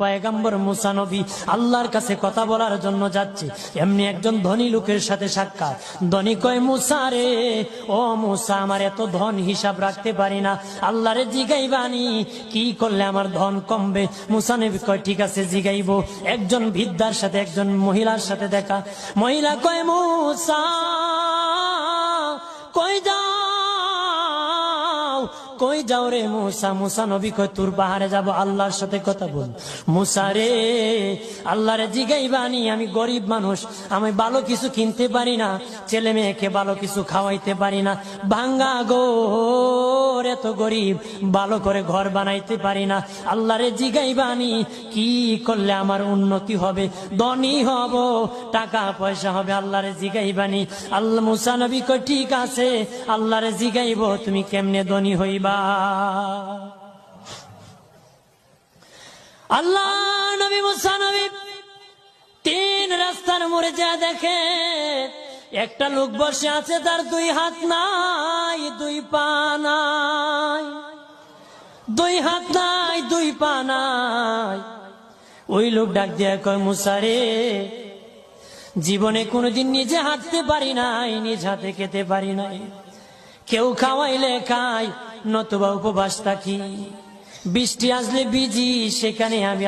পয়গম্বর মুসা নবী আল্লাহর কাছে কথা বলার জন্য যাচ্ছে, এমনি একজন ধনী লোকের সাথে সাক্ষাৎ। ধনী কয়, মুসা রে, ও মুসা, আমার এত ধন হিসাব রাখতে পারি না, আল্লাহরে জিগাইবানি কি করলে আমার ধন কমবে? মুসা নবী কয়, ঠিক আছে জিগাইব। একজন বৃদ্ধার সাথে একজন মহিলার সাথে দেখা। মহিলা কয়, মুসা কই যাও, কই যাও রে মুসা? মুসা নবী কয়, তোর পাহাড়ে যাব, আল্লাহর সাথে কথা বল। মুসা রে, আল্লাহরে জিগাইবানি, আমি গরিব মানুষ, আমি ভালো কিছু কিনতে পারি না, ছেলে মেয়েকে ভালো কিছু খাওয়াইতে পারি না, ভাঙ্গা ঘর, এত গরিব, ভালো করে ঘর বানাইতে পারি না, আল্লাহরে জিগাইবানি কি করলে আমার উন্নতি হবে, ধনী হব, টাকা পয়সা হবে, আল্লাহরে জিগাইবানি। আল্লাহ মুসা নবী কয়, ঠিক আছে, আল্লাহরে জিগাইব, তুমি কেমনে ধনী হইবা? আল্লাহ নবী মুসা নবী তিন রাস্তার মোড়ে যা দেখে একটা লোক বসে আছে, তার দুই হাত নাই, দুই পা নাই, দুই হাত নাই, দুই পা নাই। ওই লোক ডাক দিয়া কয়, মুসা রে, জীবনে কোনোদিন নিজে হাঁটতে পারি নাই, নিজ হাতে খেতে পারি নাই, কেউ খাওয়াইলে খাই, নতুবা উপবাস থাকি, বৃষ্টি আসলে ভিজি, সেখানে আমি